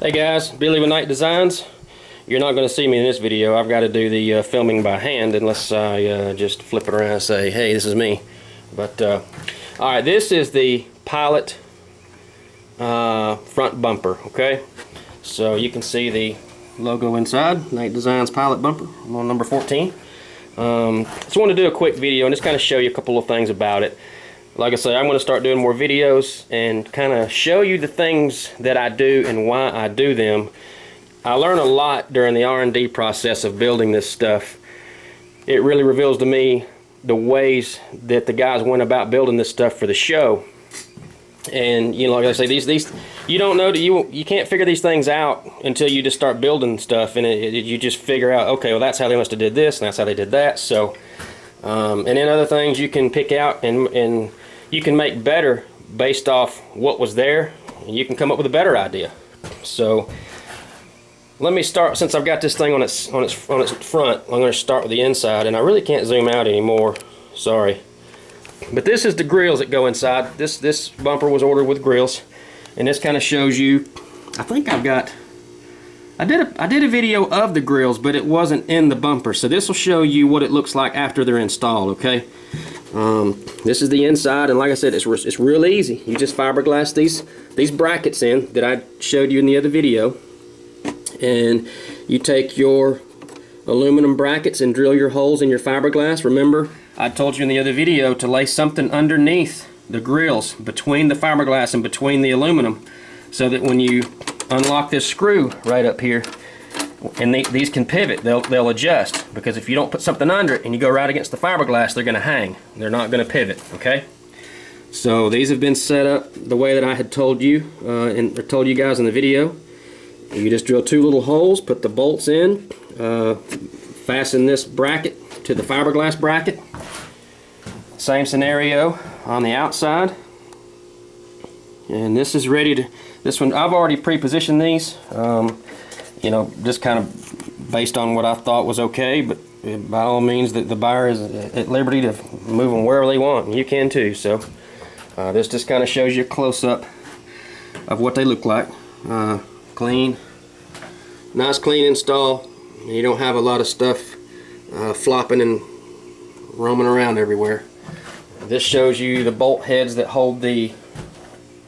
Hey guys, Billy with Knight Designs. You're not going to see me in this video. I've got to do the filming by hand unless I just flip it around and say, hey, this is me. But alright, this is the Pilot front bumper, okay? So you can see the logo inside, Knight Designs Pilot bumper. I'm on number 14. Just want to do a quick video and just kind of show you a couple of things about it. Like I said, I'm going to start doing more videos and kind of show you the things that I do and why I do them. I learn a lot during the R&D process of building this stuff. It really reveals to me the ways that the guys went about building this stuff for the show. And you know, like I say, these you don't know that you can't figure these things out until you just start building stuff, and you just figure out, okay, well that's how they must have did this and that's how they did that. So and then other things you can pick out and you can make better based off what was there, and you can come up with a better idea. So let me start, since I've got this thing on its front, I'm going to start with the inside, and I really can't zoom out anymore, sorry. But this is the grills that go inside. This bumper was ordered with grills, and this kind of shows you, I think I've got, I did a video of the grills, but it wasn't in the bumper, so this will show you what it looks like after they're installed, okay? This is the inside, and like I said, it's real easy. You just fiberglass these brackets in that I showed you in the other video, and you take your aluminum brackets and drill your holes in your fiberglass. Remember, I told you in the other video to lay something underneath the grills, between the fiberglass and between the aluminum, so that when you unlock this screw right up here, and these can pivot, they'll adjust, because if you don't put something under it and you go right against the fiberglass, they're going to hang. They're not going to pivot, okay? So these have been set up the way that I had told you and told you guys in the video. You just drill two little holes, put the bolts in, fasten this bracket to the fiberglass bracket. Same scenario on the outside. And this is ready to, this one, I've already pre-positioned these. You know, just kind of based on what I thought was okay, but by all means the buyer is at liberty to move them wherever they want, and you can too. So this just kind of shows you a close-up of what they look like. Clean, nice clean install. You don't have a lot of stuff flopping and roaming around everywhere. This shows you the bolt heads that hold the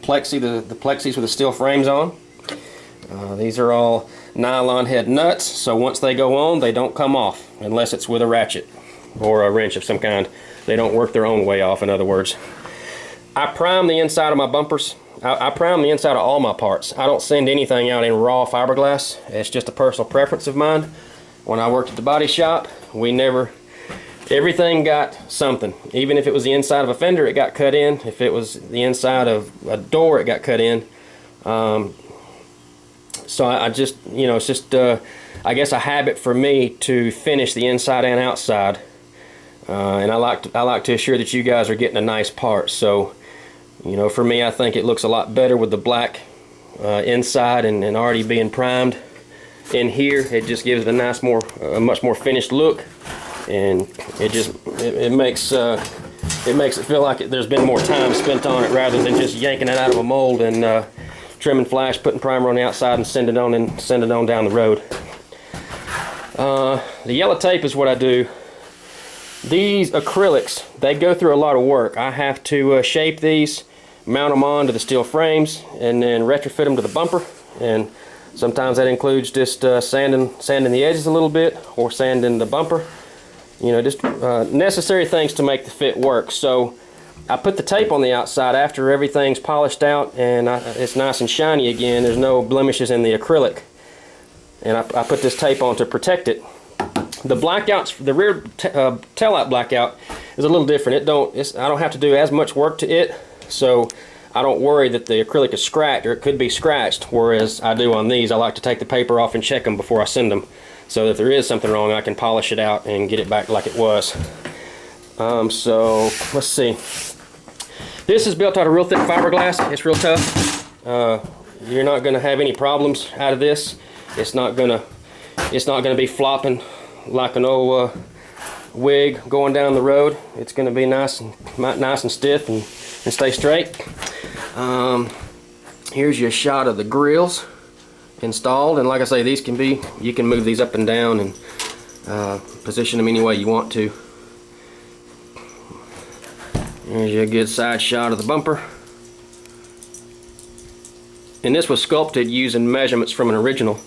plexi, the plexis with the steel frames on. These are all nylon head nuts, so once they go on, they don't come off unless it's with a ratchet or a wrench of some kind. They don't work their own way off, in other words. I prime the inside of my bumpers. I prime the inside of all my parts. I don't send anything out in raw fiberglass. It's just a personal preference of mine. When I worked at the body shop, everything got something. Even if it was the inside of a fender, it got cut in. If it was the inside of a door, it got cut in. So I just, you know, it's just, I guess, a habit for me to finish the inside and outside. And I like to assure that you guys are getting a nice part. So, you know, for me, I think it looks a lot better with the black inside and already being primed in here. It just gives it a much more finished look, and it makes it feel like there's been more time spent on it rather than just yanking it out of a mold and trimming flash, putting primer on the outside, and send it on down the road. The yellow tape is what I do. These acrylics, they go through a lot of work. I have to shape these, mount them onto the steel frames, and then retrofit them to the bumper. And sometimes that includes just sanding the edges a little bit, or sanding the bumper. You know, just necessary things to make the fit work. So I put the tape on the outside after everything's polished out and it's nice and shiny again. There's no blemishes in the acrylic, and I put this tape on to protect it. The blackouts, the rear taillight blackout is a little different. I don't have to do as much work to it, so I don't worry that the acrylic is scratched, or it could be scratched, whereas I do on these. I like to take the paper off and check them before I send them, so that if there is something wrong, I can polish it out and get it back like it was. So let's see. This is built out of real thick fiberglass. It's real tough. You're not going to have any problems out of this. It's not going to be flopping like an old wig going down the road. It's going to be nice and stiff and stay straight. Here's your shot of the grills installed, and like I say, these can be, you can move these up and down and position them any way you want to. There's a good side shot of the bumper. And this was sculpted using measurements from an original,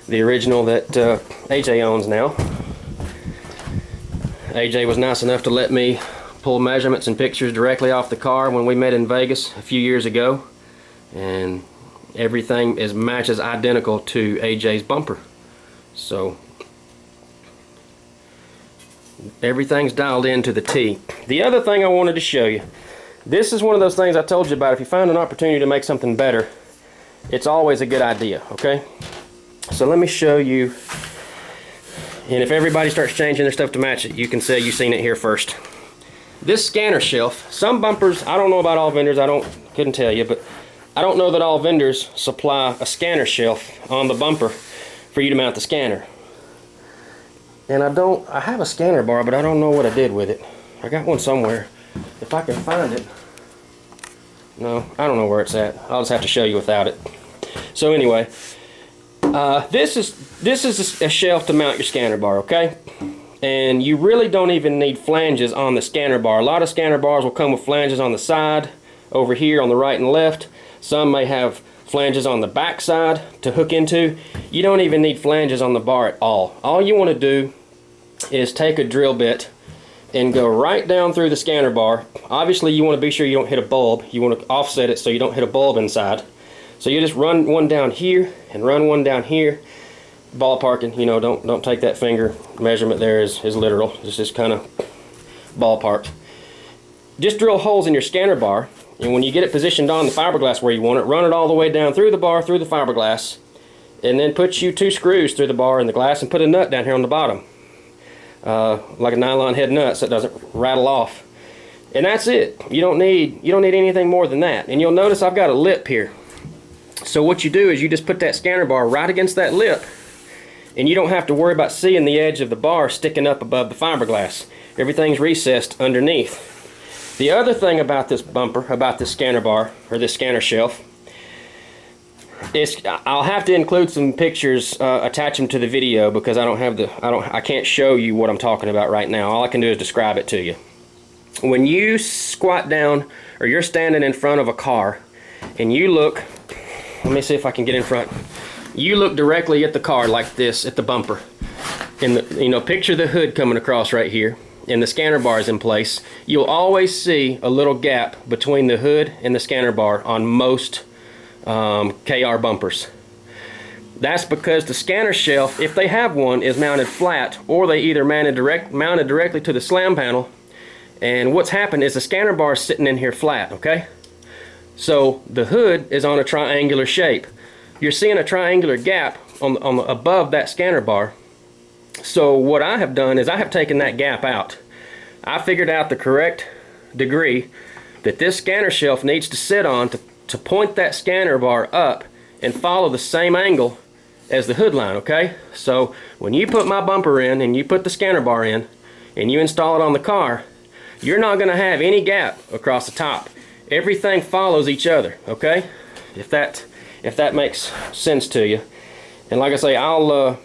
the original that AJ owns now. AJ was nice enough to let me pull measurements and pictures directly off the car when we met in Vegas a few years ago, and everything matches identical to AJ's bumper. So everything's dialed in to the T. The other thing I wanted to show you, this is one of those things I told you about. If you find an opportunity to make something better, it's always a good idea, okay? So let me show you, and if everybody starts changing their stuff to match it, you can say you've seen it here first. This scanner shelf, some bumpers, I don't know about all vendors, couldn't tell you, but I don't know that all vendors supply a scanner shelf on the bumper for you to mount the scanner. And I have a scanner bar, but I don't know what I did with it. I got one somewhere. If I can find it. No, I don't know where it's at. I'll just have to show you without it. So anyway, this is a shelf to mount your scanner bar, okay? And you really don't even need flanges on the scanner bar. A lot of scanner bars will come with flanges on the side, over here on the right and left. Some may have flanges on the back side to hook into. You don't even need flanges on the bar at all. All you want to do is take a drill bit and go right down through the scanner bar. Obviously you want to be sure you don't hit a bulb. You want to offset it so you don't hit a bulb inside. So you just run one down here and run one down here. Ballparking, you know, don't take that finger measurement there is literal. It's just kind of ballpark. Just drill holes in your scanner bar, and when you get it positioned on the fiberglass where you want it, run it all the way down through the bar, through the fiberglass, and then put you 2 screws through the bar and the glass and put a nut down here on the bottom. Like a nylon head nut so it doesn't rattle off. And that's it. You don't need anything more than that. And you'll notice I've got a lip here. So what you do is you just put that scanner bar right against that lip, and you don't have to worry about seeing the edge of the bar sticking up above the fiberglass. Everything's recessed underneath. The other thing about this bumper, about this scanner bar, or this scanner shelf, is I'll have to include some pictures, attach them to the video, because I can't show you what I'm talking about right now. All I can do is describe it to you. When you squat down, or you're standing in front of a car, and you look, let me see if I can get in front. You look directly at the car like this, at the bumper. And picture the hood coming across right here, and the scanner bar is in place. You'll always see a little gap between the hood and the scanner bar on most KR bumpers. That's because the scanner shelf, if they have one, is mounted flat, or they either mounted directly to the slam panel. And what's happened is the scanner bar is sitting in here flat, okay? So the hood is on a triangular shape. You're seeing a triangular gap on above that scanner bar. So what I have done is I have taken that gap out. I figured out the correct degree that this scanner shelf needs to sit on to point that scanner bar up and follow the same angle as the hood line, okay? So when you put my bumper in and you put the scanner bar in and you install it on the car, you're not going to have any gap across the top. Everything follows each other, okay? If that makes sense to you. And like I say, I'll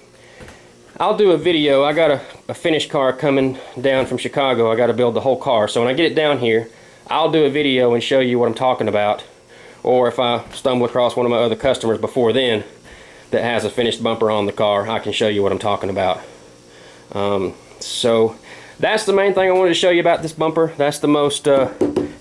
do a video. I got a finished car coming down from Chicago. I got to build the whole car. So when I get it down here, I'll do a video and show you what I'm talking about. Or if I stumble across one of my other customers before then that has a finished bumper on the car, I can show you what I'm talking about. So that's the main thing I wanted to show you about this bumper. That's the most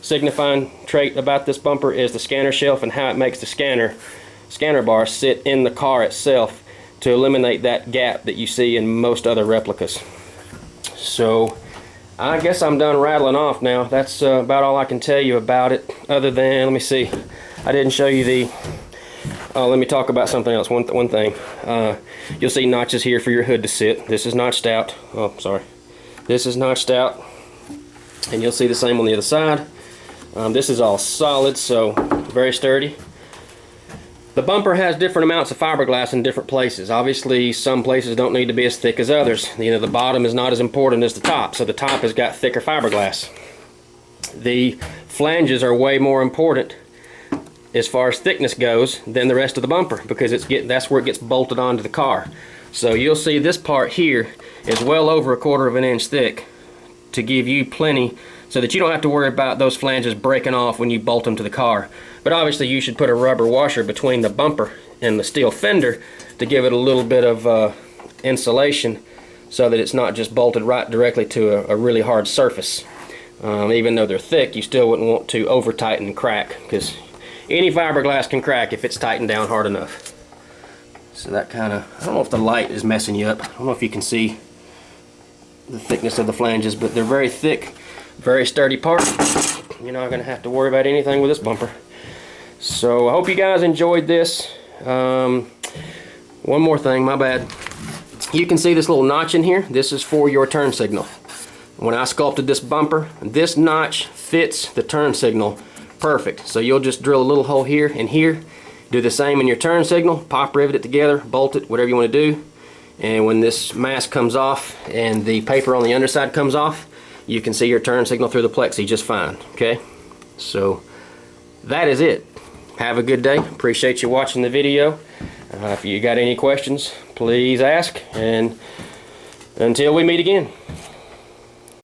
signifying trait about this bumper, is the scanner shelf and how it makes the scanner bar sit in the car itself to eliminate that gap that you see in most other replicas. So I guess I'm done rattling off now. That's about all I can tell you about it, other than, let me see, I didn't show you the, let me talk about something else. One thing, you'll see notches here for your hood to sit. This is notched out. Oh, sorry. This is notched out, and you'll see the same on the other side. This is all solid, so very sturdy. The bumper has different amounts of fiberglass in different places. Obviously, some places don't need to be as thick as others. The bottom is not as important as the top, so the top has got thicker fiberglass. The flanges are way more important as far as thickness goes than the rest of the bumper, because that's where it gets bolted onto the car. So you'll see this part here is well over 1/4 of an inch thick to give you plenty, so that you don't have to worry about those flanges breaking off when you bolt them to the car. But obviously you should put a rubber washer between the bumper and the steel fender to give it a little bit of insulation, so that it's not just bolted right directly to a really hard surface. Even though they're thick, you still wouldn't want to over tighten and crack, because any fiberglass can crack if it's tightened down hard enough. So that kind of, I don't know if the light is messing you up. I don't know if you can see the thickness of the flanges, but they're very thick, very sturdy part. You're not going to have to worry about anything with this bumper. So I hope you guys enjoyed this. One more thing, my bad. You can see this little notch in here. This is for your turn signal. When I sculpted this bumper, this notch fits the turn signal perfect. So you'll just drill a little hole here and here. Do the same in your turn signal, pop rivet it together, bolt it, whatever you want to do. And when this mask comes off and the paper on the underside comes off, you can see your turn signal through the plexi just fine. Okay, so that is it. Have a good day. Appreciate you watching the video. If you got any questions, please ask, and until we meet again.